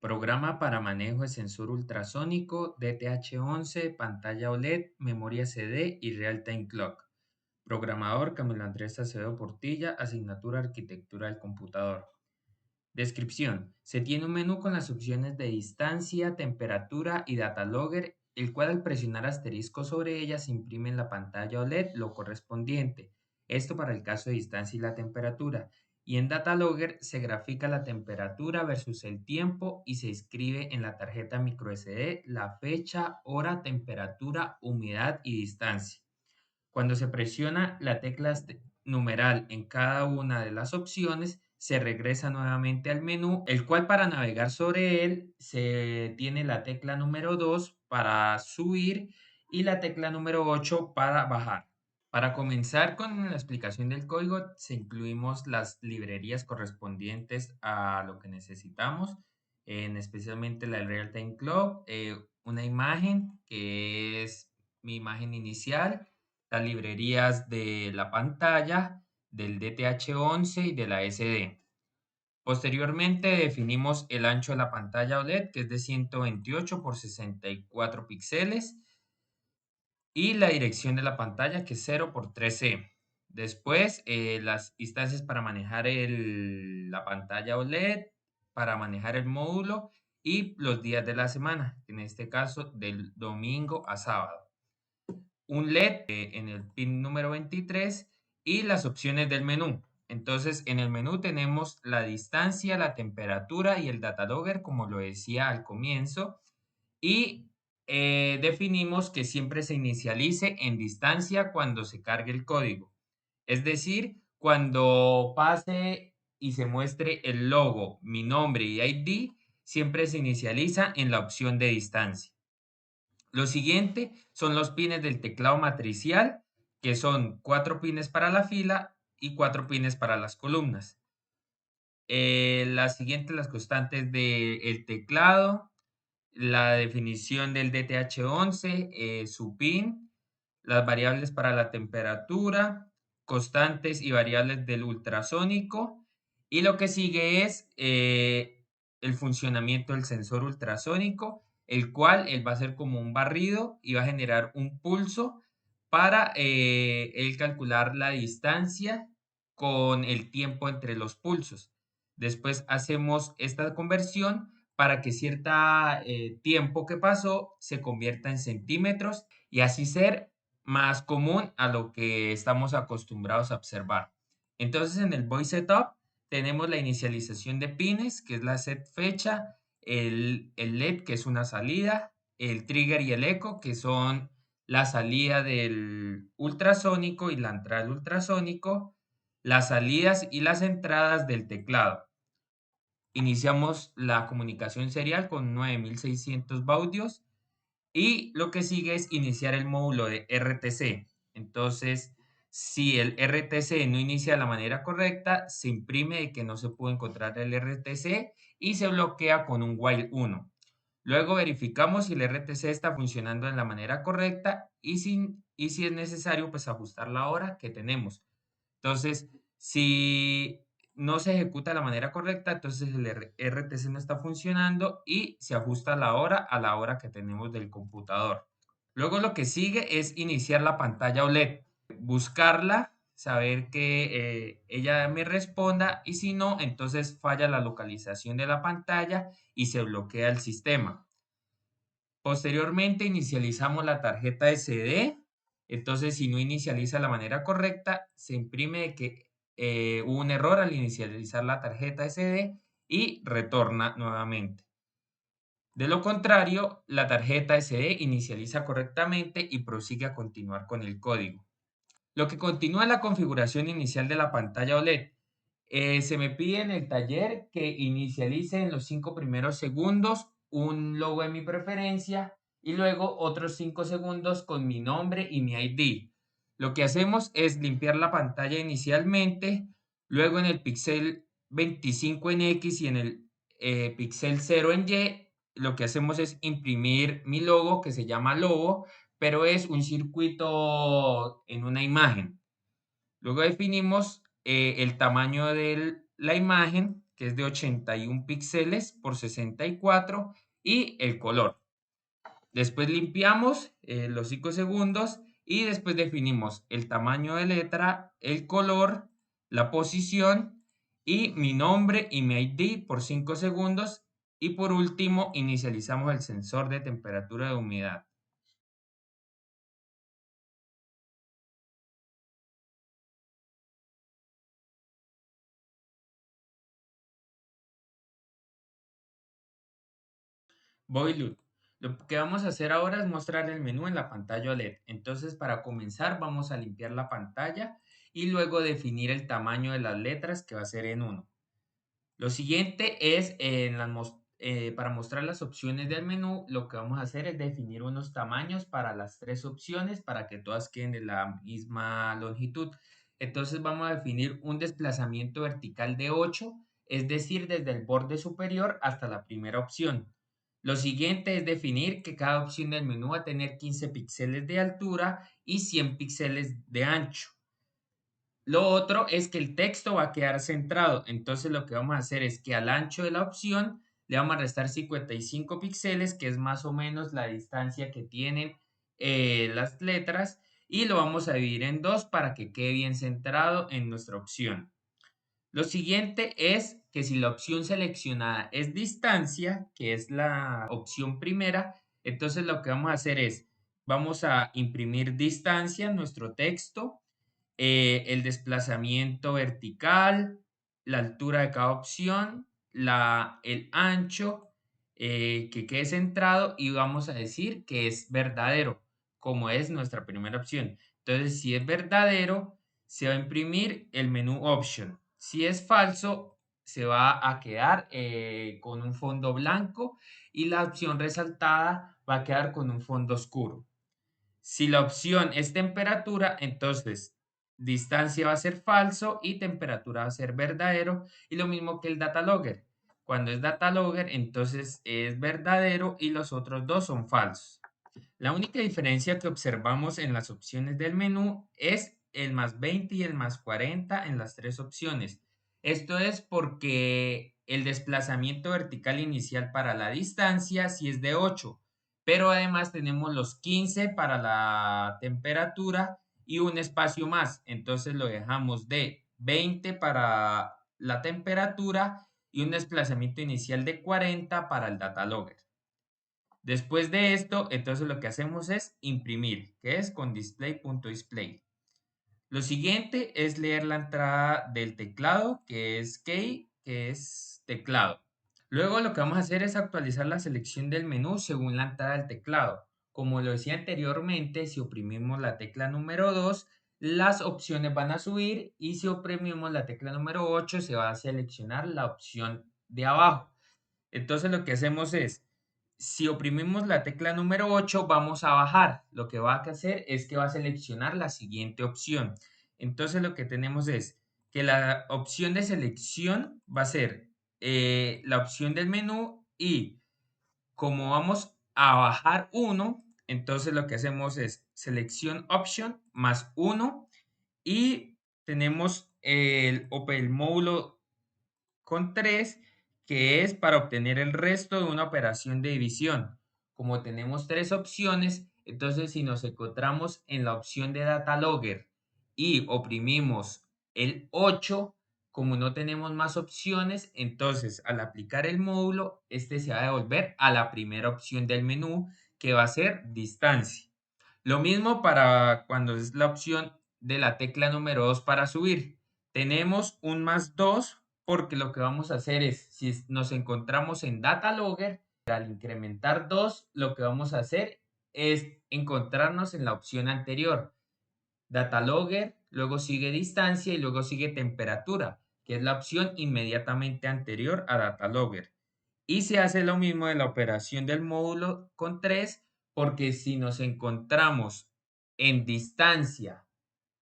Programa para manejo de sensor ultrasónico, DTH-11, pantalla OLED, memoria CD y Real-Time Clock. Programador Camilo Andrés Acevedo Portilla, asignatura Arquitectura del Computador. Descripción. Se tiene un menú con las opciones de distancia, temperatura y data logger, el cual al presionar asterisco sobre ella se imprime en la pantalla OLED lo correspondiente. Esto para el caso de distancia y la temperatura. Y en data logger se grafica la temperatura versus el tiempo y se escribe en la tarjeta microSD la fecha, hora, temperatura, humedad y distancia. Cuando se presiona la tecla numeral en cada una de las opciones, se regresa nuevamente al menú, el cual para navegar sobre él se tiene la tecla número 2 para subir y la tecla número 8 para bajar. Para comenzar con la explicación del código, se incluimos las librerías correspondientes a lo que necesitamos, especialmente la del Real-Time Clock, una imagen que es mi imagen inicial, las librerías de la pantalla, del DTH-11 y de la SD. Posteriormente definimos el ancho de la pantalla OLED, que es de 128 por 64 píxeles, y la dirección de la pantalla, que es 0 por 13. Después, las instancias para manejar la pantalla OLED, para manejar el módulo y los días de la semana, en este caso del domingo a sábado. Un LED en el pin número 23 y las opciones del menú. Entonces, en el menú tenemos la distancia, la temperatura y el data logger, como lo decía al comienzo, y definimos que siempre se inicialice en distancia cuando se cargue el código. Es decir, cuando pase y se muestre el logo, mi nombre y ID, siempre se inicializa en la opción de distancia. Lo siguiente son los pines del teclado matricial, que son 4 pines para la fila y 4 pines para las columnas. Las constantes del teclado, la definición del DTH-11, su pin, las variables para la temperatura, constantes y variables del ultrasónico. Y lo que sigue es el funcionamiento del sensor ultrasónico, el cual él va a ser como un barrido y va a generar un pulso para él calcular la distancia con el tiempo entre los pulsos. Después hacemos esta conversión para que cierto tiempo que pasó se convierta en centímetros y así ser más común a lo que estamos acostumbrados a observar. Entonces, en el Voice Setup tenemos la inicialización de pines, que es la set fecha, el LED, que es una salida, el trigger y el eco, que son la salida del ultrasónico y la entrada del ultrasónico, las salidas y las entradas del teclado. Iniciamos la comunicación serial con 9600 baudios y lo que sigue es iniciar el módulo de RTC. Entonces, si el RTC no inicia de la manera correcta, se imprime de que no se pudo encontrar el RTC y se bloquea con un while 1. Luego verificamos si el RTC está funcionando de la manera correcta y si es necesario, pues ajustar la hora que tenemos. Entonces, si no se ejecuta de la manera correcta, entonces el RTC no está funcionando y se ajusta la hora a la hora que tenemos del computador. Luego lo que sigue es iniciar la pantalla OLED, buscarla, saber que ella me responda y si no, entonces falla la localización de la pantalla y se bloquea el sistema. Posteriormente inicializamos la tarjeta SD. Entonces, si no inicializa de la manera correcta, se imprime que hubo un error al inicializar la tarjeta SD y retorna nuevamente. De lo contrario, la tarjeta SD inicializa correctamente y prosigue a continuar con el código. Lo que continúa es la configuración inicial de la pantalla OLED. Se me pide en el taller que inicialice en los 5 primeros segundos un logo de mi preferencia y luego otros 5 segundos con mi nombre y mi ID. Lo que hacemos es limpiar la pantalla inicialmente, luego en el píxel 25 en X y en el píxel 0 en Y, lo que hacemos es imprimir mi logo que se llama logo, pero es un circuito en una imagen. Luego definimos el tamaño de la imagen que es de 81 píxeles por 64, y el color. Después limpiamos los 5 segundos y después definimos el tamaño de letra, el color, la posición y mi nombre y mi ID por 5 segundos. Y por último, inicializamos el sensor de temperatura de humedad. Boilut. Lo que vamos a hacer ahora es mostrar el menú en la pantalla OLED. Entonces, para comenzar, vamos a limpiar la pantalla y luego definir el tamaño de las letras, que va a ser en 1. Lo siguiente es, para mostrar las opciones del menú, lo que vamos a hacer es definir unos tamaños para las tres opciones para que todas queden de la misma longitud. Entonces vamos a definir un desplazamiento vertical de 8, es decir, desde el borde superior hasta la primera opción. Lo siguiente es definir que cada opción del menú va a tener 15 píxeles de altura y 100 píxeles de ancho. Lo otro es que el texto va a quedar centrado. Entonces lo que vamos a hacer es que al ancho de la opción le vamos a restar 55 píxeles, que es más o menos la distancia que tienen las letras, y lo vamos a dividir en dos para que quede bien centrado en nuestra opción. Lo siguiente es que si la opción seleccionada es distancia, que es la opción primera, entonces lo que vamos a hacer es, vamos a imprimir distancia en nuestro texto, el desplazamiento vertical, la altura de cada opción, el ancho, que quede centrado, y vamos a decir que es verdadero, como es nuestra primera opción. Entonces, si es verdadero, se va a imprimir el menú Option. Si es falso, se va a quedar con un fondo blanco y la opción resaltada va a quedar con un fondo oscuro. Si la opción es temperatura, entonces distancia va a ser falso y temperatura va a ser verdadero. Y lo mismo que el data logger. Cuando es data logger, entonces es verdadero y los otros dos son falsos. La única diferencia que observamos en las opciones del menú es el +20 y el +40 en las tres opciones. Esto es porque el desplazamiento vertical inicial para la distancia sí es de 8, pero además tenemos los 15 para la temperatura y un espacio más. Entonces lo dejamos de 20 para la temperatura y un desplazamiento inicial de 40 para el data logger. Después de esto, entonces lo que hacemos es imprimir, que es con display.display. Lo siguiente es leer la entrada del teclado, que es key, que es teclado. Luego lo que vamos a hacer es actualizar la selección del menú según la entrada del teclado. Como lo decía anteriormente, si oprimimos la tecla número 2, las opciones van a subir, y si oprimimos la tecla número 8, se va a seleccionar la opción de abajo. Entonces lo que hacemos es, si oprimimos la tecla número 8, vamos a bajar. Lo que va a hacer es que va a seleccionar la siguiente opción. Entonces lo que tenemos es que la opción de selección va a ser la opción del menú, y como vamos a bajar 1, entonces lo que hacemos es selección option más 1, y tenemos el módulo con 3, que es para obtener el resto de una operación de división. Como tenemos tres opciones, entonces si nos encontramos en la opción de data logger y oprimimos el 8, como no tenemos más opciones, entonces al aplicar el módulo, este se va a devolver a la primera opción del menú, que va a ser distancia. Lo mismo para cuando es la opción de la tecla número 2 para subir. Tenemos un +2, porque lo que vamos a hacer es, si nos encontramos en data logger, al incrementar 2, lo que vamos a hacer es encontrarnos en la opción anterior, data logger, luego sigue distancia y luego sigue temperatura, que es la opción inmediatamente anterior a data logger. Y se hace lo mismo de la operación del módulo con 3, porque si nos encontramos en distancia,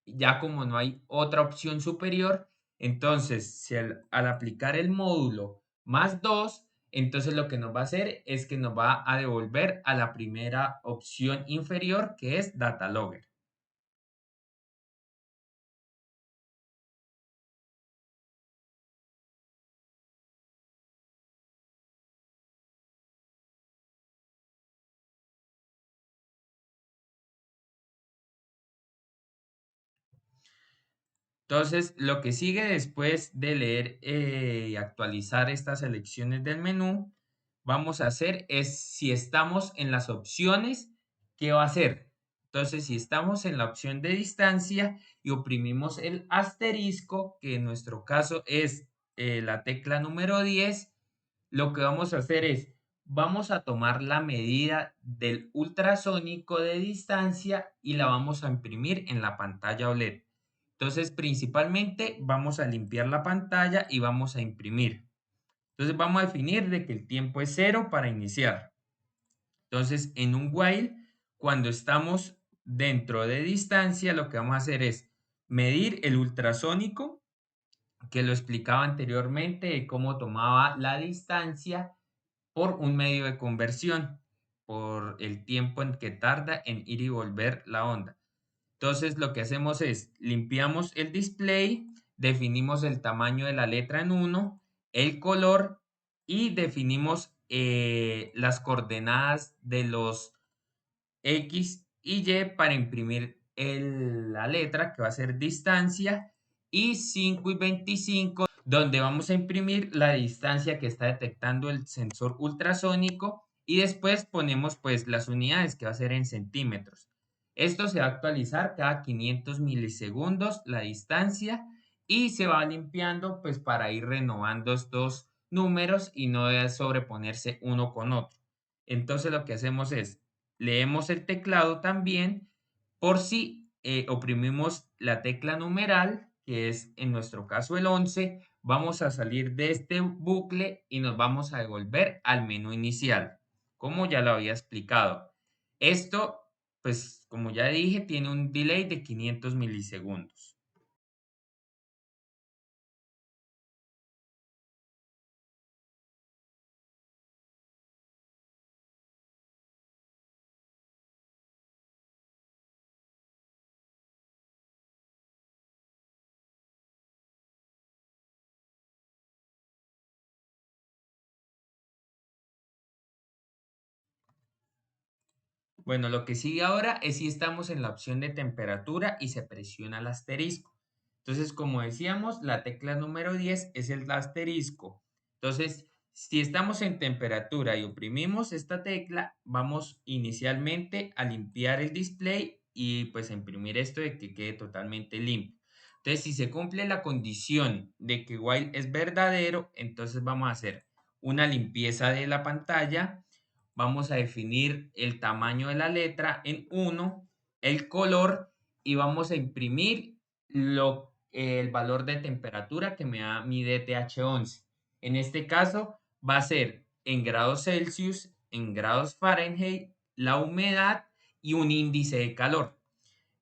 ya como no hay otra opción superior, entonces si al aplicar el módulo +2, entonces lo que nos va a hacer es que nos va a devolver a la primera opción inferior, que es data logger. Entonces, lo que sigue después de leer y actualizar estas selecciones del menú, vamos a hacer es si estamos en las opciones, ¿qué va a hacer? Entonces, si estamos en la opción de distancia y oprimimos el asterisco, que en nuestro caso es la tecla número 10, lo que vamos a hacer es, vamos a tomar la medida del ultrasónico de distancia y la vamos a imprimir en la pantalla OLED. Entonces, principalmente vamos a limpiar la pantalla y vamos a imprimir. Entonces, vamos a definir de que el tiempo es cero para iniciar. Entonces, en un while, cuando estamos dentro de distancia, lo que vamos a hacer es medir el ultrasónico, que lo explicaba anteriormente, de cómo tomaba la distancia por un medio de conversión, por el tiempo en que tarda en ir y volver la onda. Entonces, lo que hacemos es limpiamos el display, definimos el tamaño de la letra en 1, el color y definimos las coordenadas de los X y Y para imprimir la letra, que va a ser distancia, y 5 y 25, donde vamos a imprimir la distancia que está detectando el sensor ultrasónico, y después ponemos pues las unidades, que va a ser en centímetros. Esto se va a actualizar cada 500 milisegundos la distancia y se va limpiando pues para ir renovando estos números y no sobreponerse uno con otro. Entonces lo que hacemos es leemos el teclado también por si oprimimos la tecla numeral, que es en nuestro caso el 11, vamos a salir de este bucle y nos vamos a devolver al menú inicial, como ya lo había explicado. Esto, pues como ya dije, tiene un delay de 500 milisegundos. Bueno, lo que sigue ahora es si estamos en la opción de temperatura y se presiona el asterisco. Entonces, como decíamos, la tecla número 10 es el asterisco. Entonces, si estamos en temperatura y oprimimos esta tecla, vamos inicialmente a limpiar el display y pues a imprimir esto de que quede totalmente limpio. Entonces, si se cumple la condición de que while es verdadero, entonces vamos a hacer una limpieza de la pantalla. Vamos a definir el tamaño de la letra en 1, el color y vamos a imprimir el valor de temperatura que me da mi DTH11. En este caso va a ser en grados Celsius, en grados Fahrenheit, la humedad y un índice de calor.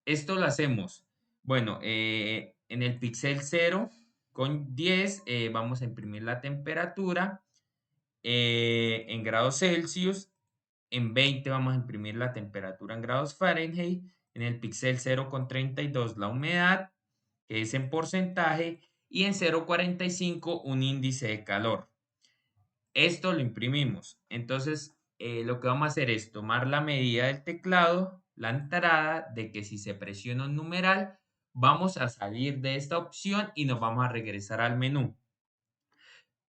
Esto lo hacemos, bueno, en el píxel 0 con 10 vamos a imprimir la temperatura en grados Celsius. En 20 vamos a imprimir la temperatura en grados Fahrenheit. En el píxel 0,32 la humedad, que es en porcentaje. Y en 0,45 un índice de calor. Esto lo imprimimos. Entonces, lo que vamos a hacer es tomar la medida del teclado, la entrada de que si se presiona un numeral, vamos a salir de esta opción y nos vamos a regresar al menú.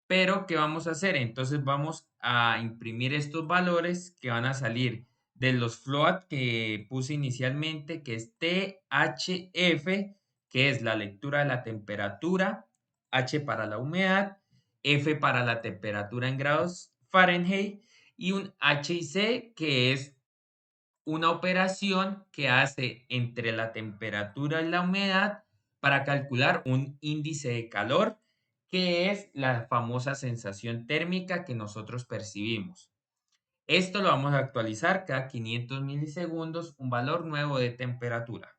Pero, ¿qué vamos a hacer? Entonces vamos a imprimir estos valores que van a salir de los float que puse inicialmente, que es THF, que es la lectura de la temperatura, H para la humedad, F para la temperatura en grados Fahrenheit y un HIC, que es una operación que hace entre la temperatura y la humedad para calcular un índice de calor, que es la famosa sensación térmica que nosotros percibimos. Esto lo vamos a actualizar cada 500 milisegundos, un valor nuevo de temperatura.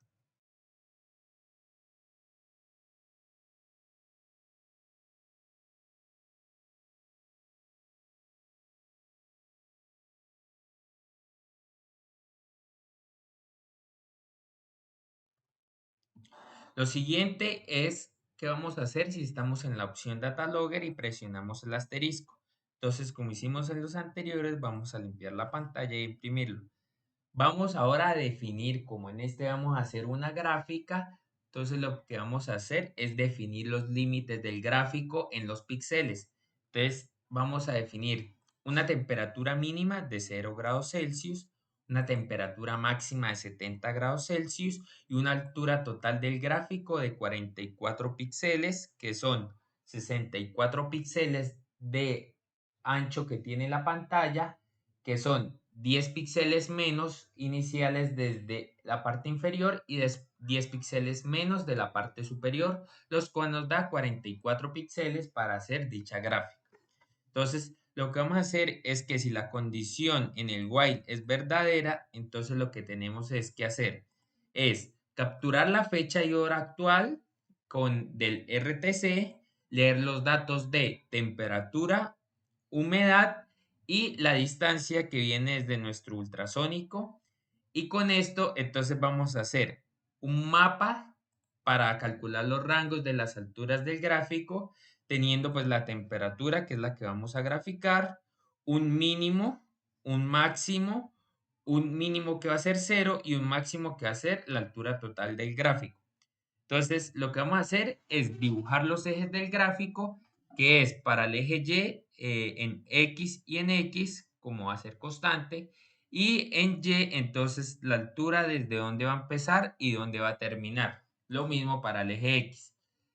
Lo siguiente es qué vamos a hacer si estamos en la opción Data Logger y presionamos el asterisco. Entonces, como hicimos en los anteriores, vamos a limpiar la pantalla e imprimirlo. Vamos ahora a definir, como en este vamos a hacer una gráfica, Entonces lo que vamos a hacer es definir los límites del gráfico en los píxeles. Entonces vamos a definir una temperatura mínima de 0 grados Celsius, una temperatura máxima de 70 grados Celsius y una altura total del gráfico de 44 píxeles, que son 64 píxeles de ancho que tiene la pantalla, que son 10 píxeles menos iniciales desde la parte inferior y 10 píxeles menos de la parte superior, los cuales nos da 44 píxeles para hacer dicha gráfica. Entonces, lo que vamos a hacer es que si la condición en el while es verdadera, entonces lo que tenemos es que hacer es capturar la fecha y hora actual del RTC, leer los datos de temperatura, humedad y la distancia que viene desde nuestro ultrasónico. Y con esto, entonces vamos a hacer un mapa para calcular los rangos de las alturas del gráfico, teniendo pues la temperatura, que es la que vamos a graficar, un mínimo, un mínimo que va a ser 0 y un máximo que va a ser la altura total del gráfico. Entonces, lo que vamos a hacer es dibujar los ejes del gráfico, que es para el eje Y en X y en X, como va a ser constante, y en Y, entonces, la altura desde dónde va a empezar y dónde va a terminar. Lo mismo para el eje X.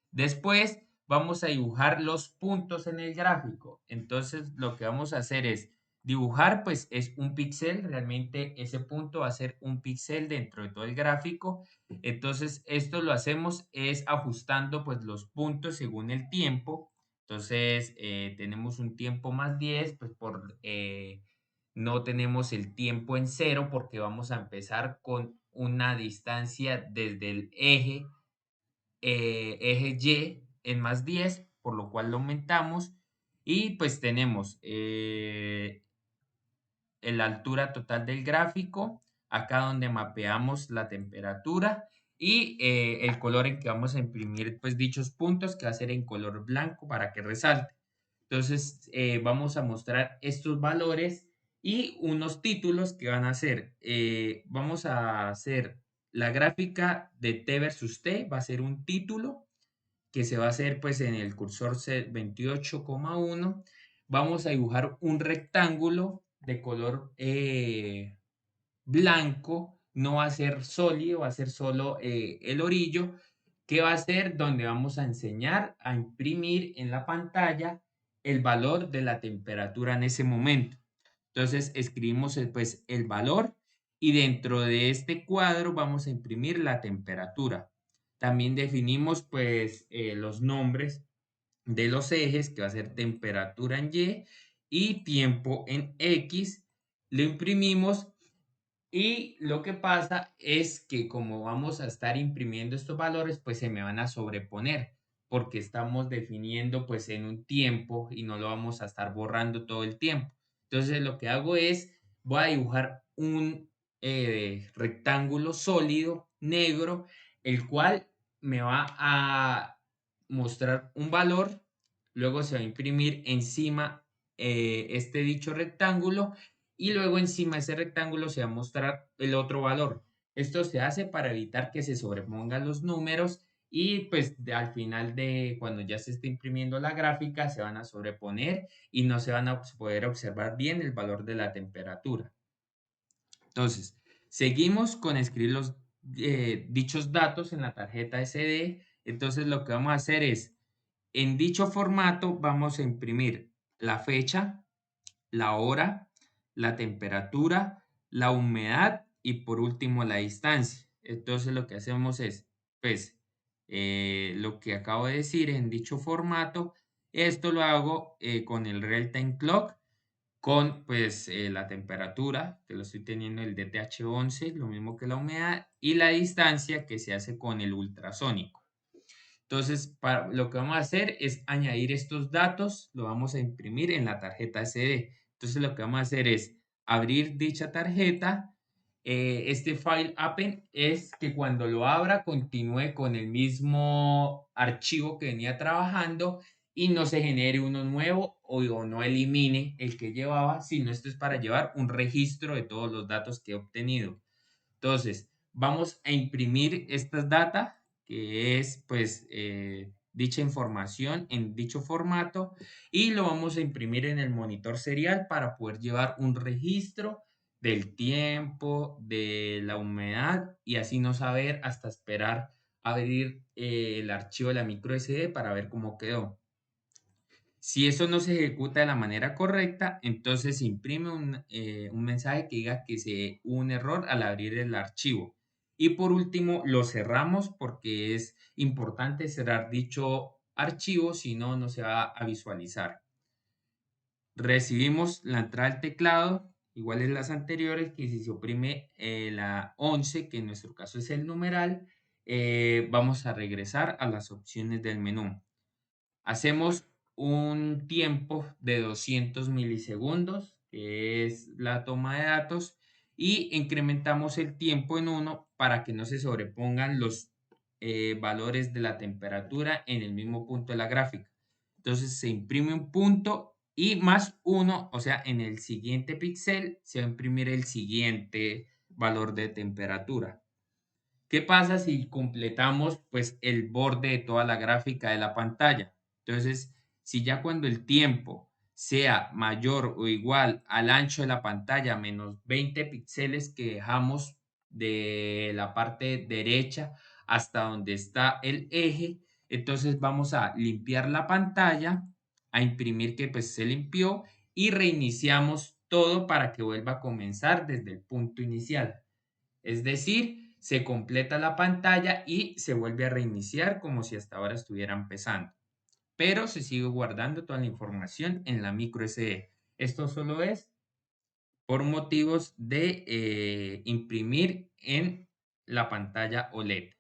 Después, vamos a dibujar los puntos en el gráfico. Entonces, lo que vamos a hacer es dibujar, pues es un píxel, realmente ese punto va a ser un píxel dentro de todo el gráfico. Entonces, esto lo hacemos es ajustando pues los puntos según el tiempo. Entonces, tenemos un tiempo más 10 pues no tenemos el tiempo en cero porque vamos a empezar con una distancia desde el eje Y en más 10 por lo cual lo aumentamos. Y pues tenemos la altura total del gráfico, acá donde mapeamos la temperatura y el color en que vamos a imprimir pues dichos puntos, que va a ser en color blanco para que resalte. Entonces vamos a mostrar estos valores y unos títulos que van a ser, vamos a hacer la gráfica de T versus T, va a ser un título que se va a hacer pues en el cursor 28,1. Vamos a dibujar un rectángulo de color blanco, no va a ser sólido, va a ser solo el orillo, que va a ser donde vamos a enseñar a imprimir en la pantalla el valor de la temperatura en ese momento. Entonces escribimos pues el valor y dentro de este cuadro vamos a imprimir la temperatura. También definimos pues los nombres de los ejes, que va a ser temperatura en y tiempo en X. Lo imprimimos y lo que pasa es que como vamos a estar imprimiendo estos valores, pues se me van a sobreponer porque estamos definiendo pues en un tiempo y no lo vamos a estar borrando todo el tiempo. Entonces lo que hago es, voy a dibujar un rectángulo sólido negro, el cual me va a mostrar un valor, luego se va a imprimir encima este dicho rectángulo y luego encima de ese rectángulo se va a mostrar el otro valor. Esto se hace para evitar que se sobrepongan los números y pues al final de cuando ya se esté imprimiendo la gráfica se van a sobreponer y no se van a poder observar bien el valor de la temperatura. Entonces, seguimos con escribir los dichos datos en la tarjeta SD. Entonces, lo que vamos a hacer es, en dicho formato, vamos a imprimir la fecha, la hora, la temperatura, la humedad y por último la distancia. Entonces, lo que hacemos es, pues, lo que acabo de decir en dicho formato, esto lo hago con el Real-Time Clock con pues la temperatura, que lo estoy teniendo el DTH11, lo mismo que la humedad, y la distancia que se hace con el ultrasónico. Entonces, lo que vamos a hacer es añadir estos datos, lo vamos a imprimir en la tarjeta SD. Entonces, lo que vamos a hacer es abrir dicha tarjeta. Este file append es que cuando lo abra continúe con el mismo archivo que venía trabajando y no se genere uno nuevo o no elimine el que llevaba, sino esto es para llevar un registro de todos los datos que he obtenido. Entonces, vamos a imprimir estas data. que es pues dicha información en dicho formato y lo vamos a imprimir en el monitor serial para poder llevar un registro del tiempo, de la humedad y así no saber hasta esperar abrir el archivo de la micro SD para ver cómo quedó. Si eso no se ejecuta de la manera correcta, entonces se imprime un mensaje que diga que se hubo un error al abrir el archivo. Y por último, lo cerramos porque es importante cerrar dicho archivo, si no, no se va a visualizar. Recibimos la entrada del teclado, igual en las anteriores, que si se oprime la 11, que en nuestro caso es el numeral, vamos a regresar a las opciones del menú. Hacemos un tiempo de 200 milisegundos, que es la toma de datos, y incrementamos el tiempo en 1 para que no se sobrepongan los valores de la temperatura en el mismo punto de la gráfica. Entonces se imprime un punto y más 1, o sea, en el siguiente píxel se va a imprimir el siguiente valor de temperatura. ¿Qué pasa si completamos pues el borde de toda la gráfica de la pantalla? Entonces, si ya cuando el tiempo sea mayor o igual al ancho de la pantalla menos 20 píxeles que dejamos de la parte derecha hasta donde está el eje, entonces vamos a limpiar la pantalla, a imprimir que pues se limpió y reiniciamos todo para que vuelva a comenzar desde el punto inicial. Es decir, se completa la pantalla y se vuelve a reiniciar como si hasta ahora estuviera empezando. Pero se sigue guardando toda la información en la micro SD. Esto solo es por motivos de imprimir en la pantalla OLED.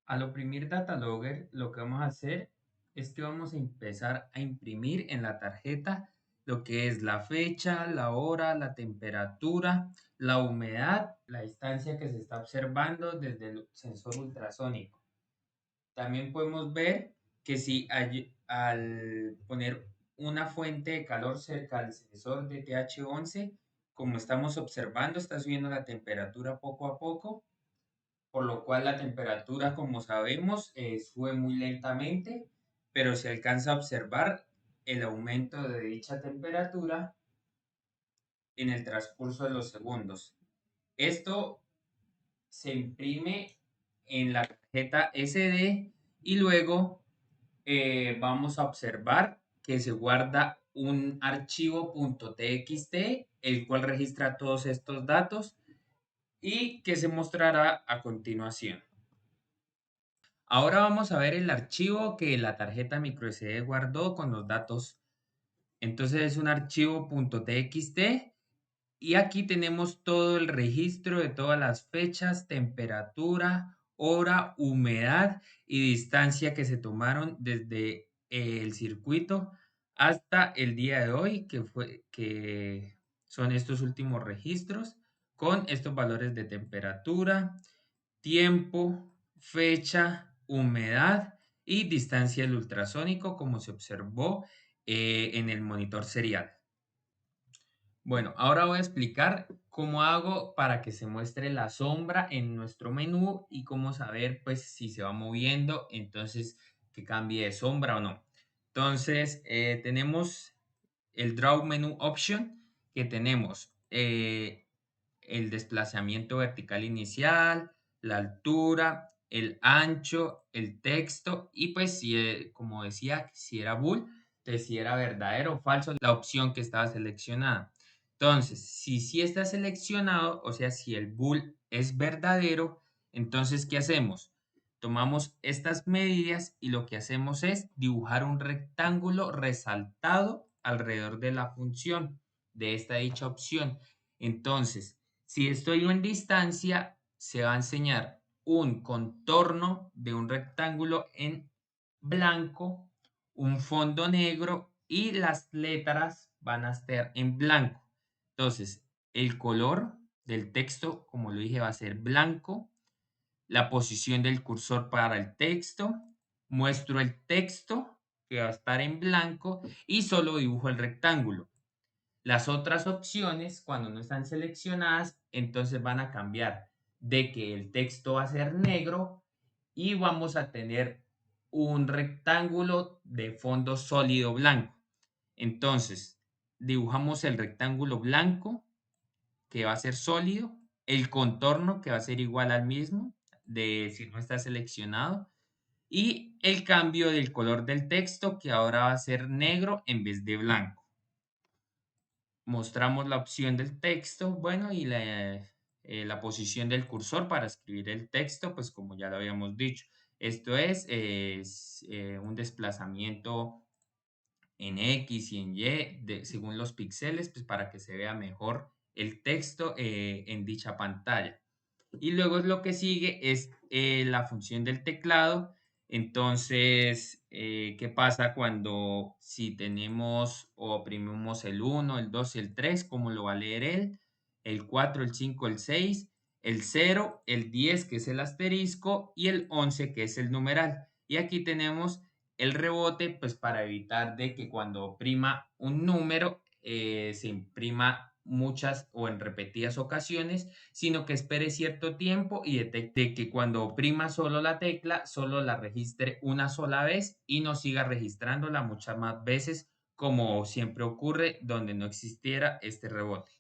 Al oprimir Data Logger, lo que vamos a hacer es que vamos a empezar a imprimir en la tarjeta lo que es la fecha, la hora, la temperatura, la humedad, la distancia que se está observando desde el sensor ultrasónico. También podemos ver que si al poner una fuente de calor cerca al sensor de TH11, como estamos observando, está subiendo la temperatura poco a poco, por lo cual la temperatura, como sabemos, sube muy lentamente, pero se alcanza a observar el aumento de dicha temperatura en el transcurso de los segundos. Esto se imprime en la tarjeta SD y luego vamos a observar que se guarda un archivo .txt, el cual registra todos estos datos y que se mostrará a continuación. Ahora vamos a ver el archivo que la tarjeta microSD guardó con los datos. Entonces es un archivo .txt y aquí tenemos todo el registro de todas las fechas, temperatura, hora, humedad y distancia que se tomaron desde el circuito hasta el día de hoy, que son estos últimos registros con estos valores de temperatura, tiempo, fecha, humedad y distancia del ultrasónico, como se observó en el monitor serial. Bueno, ahora voy a explicar cómo hago para que se muestre la sombra en nuestro menú y cómo saber pues si se va moviendo, entonces que cambie de sombra o no. Entonces tenemos el Draw Menu Option, que tenemos el desplazamiento vertical inicial, la altura, el ancho, el texto y pues si, como decía, si era bool, entonces si era verdadero o falso la opción que estaba seleccionada. Entonces, si sí está seleccionado, o sea, si el bool es verdadero, entonces, ¿qué hacemos? Tomamos estas medidas y lo que hacemos es dibujar un rectángulo resaltado alrededor de la función de esta dicha opción. Entonces, si estoy en distancia, se va a enseñar un contorno de un rectángulo en blanco, un fondo negro y las letras van a estar en blanco. Entonces, el color del texto, como lo dije, va a ser blanco. La posición del cursor para el texto. Muestro el texto, que va a estar en blanco, y solo dibujo el rectángulo. Las otras opciones, cuando no están seleccionadas, entonces van a cambiar de que el texto va a ser negro y vamos a tener un rectángulo de fondo sólido blanco. Entonces, dibujamos el rectángulo blanco, que va a ser sólido, el contorno, que va a ser igual al mismo, de si no está seleccionado, y el cambio del color del texto, que ahora va a ser negro en vez de blanco. Mostramos la opción del texto, bueno, y la posición del cursor para escribir el texto, pues como ya lo habíamos dicho. Esto es un desplazamiento en X y en Y según los píxeles, pues para que se vea mejor el texto en dicha pantalla. Y luego lo que sigue es la función del teclado. Entonces, ¿qué pasa cuando si tenemos o oprimimos el 1, el 2 y el 3? ¿Cómo lo va a leer él? El 4, el 5, el 6, el 0, el 10, que es el asterisco, y el 11, que es el numeral. Y aquí tenemos el rebote, pues para evitar de que cuando oprima un número se imprima muchas o en repetidas ocasiones, sino que espere cierto tiempo y detecte que cuando oprima solo la tecla, solo la registre una sola vez y no siga registrándola muchas más veces, como siempre ocurre donde no existiera este rebote.